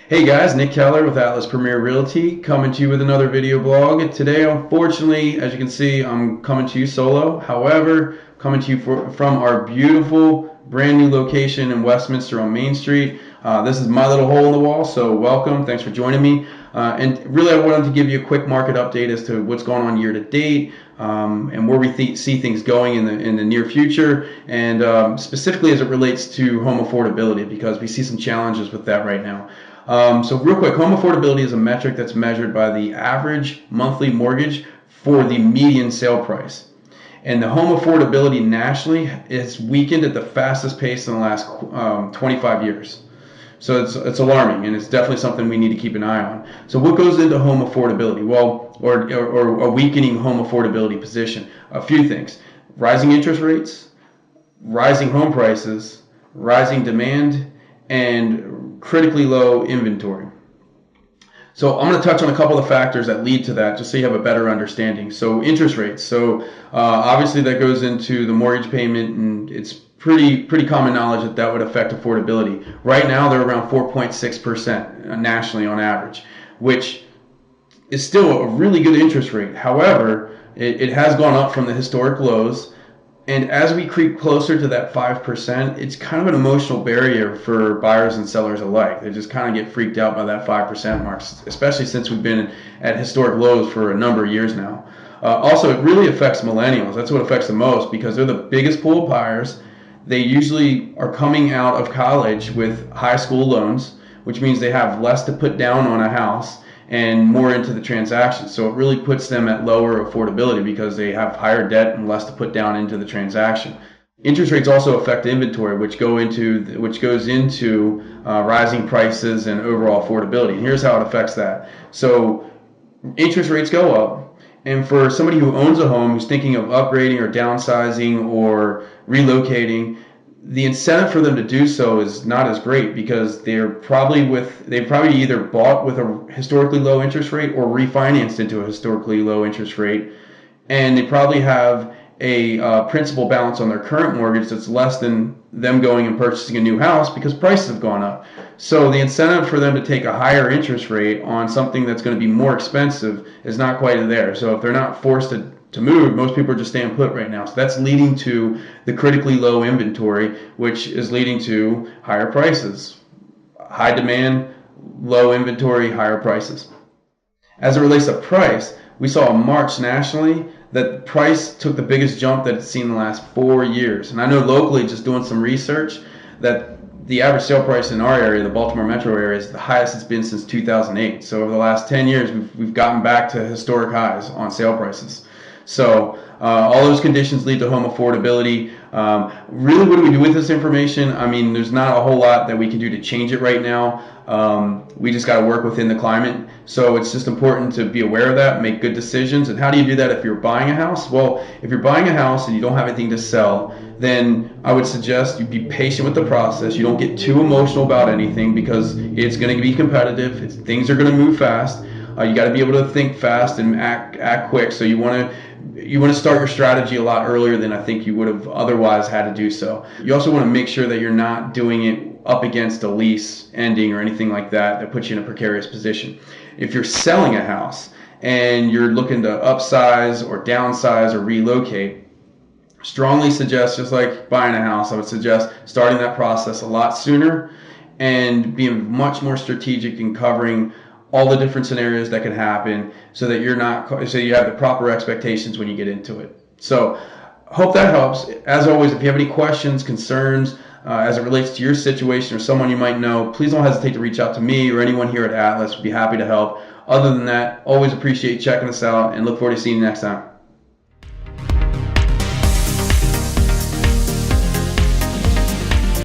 Hey guys, Nick Kellar with Atlas Premier Realty coming to you with another video blog. Today, unfortunately, as you can see, I'm coming to you solo. However, coming to you from our beautiful brand new location in Westminster on Main Street. This is my little hole in the wall, so welcome. Thanks for joining me. And really, I wanted to give you a quick market update as to what's going on year to date and where we see things going in the near future, and specifically as it relates to home affordability, because we see some challenges with that right now. So real quick, home affordability is a metric that's measured by the average monthly mortgage for the median sale price. And the home affordability nationally is weakened at the fastest pace in the last 25 years. So it's alarming, and it's definitely something we need to keep an eye on. So what goes into home affordability? Well, or a weakening home affordability position. A few things: rising interest rates, rising home prices, rising demand, and critically low inventory. So I'm going to touch on a couple of factors that lead to that, just so you have a better understanding. So interest rates. So obviously that goes into the mortgage payment, and it's pretty common knowledge that that would affect affordability. Right now they're around 4.6% nationally on average, which is still a really good interest rate. However, it has gone up from the historic lows. And as we creep closer to that 5%, it's kind of an emotional barrier for buyers and sellers alike. They just kind of get freaked out by that 5% mark, especially since we've been at historic lows for a number of years now. Also, it really affects millennials. That's what affects the most, because they're the biggest pool of buyers. They usually are coming out of college with high school loans, which means they have less to put down on a house and more into the transaction. So it really puts them at lower affordability because they have higher debt and less to put down into the transaction. Interest rates also affect inventory, which goes into rising prices and overall affordability. And here's how it affects that. So interest rates go up, and for somebody who owns a home who's thinking of upgrading or downsizing or relocating, the incentive for them to do so is not as great, because they probably either bought with a historically low interest rate or refinanced into a historically low interest rate, and they probably have a principal balance on their current mortgage that's less than them going and purchasing a new house because prices have gone up. So the incentive for them to take a higher interest rate on something that's going to be more expensive is not quite there. So if they're not forced to move, most people are just staying put right now. So that's leading to the critically low inventory, which is leading to higher prices. High demand, low inventory, higher prices. As it relates to price, we saw in March nationally that price took the biggest jump that it's seen in the last 4 years. And I know locally, just doing some research, that the average sale price in our area, the Baltimore metro area, is the highest it's been since 2008. So over the last 10 years, we've gotten back to historic highs on sale prices. So all those conditions lead to home affordability. Really, what do we do with this information? I mean, there's not a whole lot that we can do to change it right now. We just got to work within the climate. So it's just important to be aware of that, make good decisions. And how do you do that if you're buying a house? Well, if you're buying a house and you don't have anything to sell, then I would suggest you be patient with the process. You don't get too emotional about anything, because it's going to be competitive. Things are going to move fast. You got to be able to think fast and act quick. So you want to start your strategy a lot earlier than I think you would have otherwise had to do so. You also want to make sure that you're not doing it up against a lease ending or anything like that puts you in a precarious position. If you're selling a house and you're looking to upsize or downsize or relocate, strongly suggest, just like buying a house, I would suggest starting that process a lot sooner and being much more strategic in covering all the different scenarios that can happen, so that so you have the proper expectations when you get into it. So hope that helps. As always, if you have any questions, concerns as it relates to your situation or someone you might know, please don't hesitate to reach out to me or anyone here at Atlas. We'd be happy to help. Other than that, always appreciate checking us out, and look forward to seeing you next time.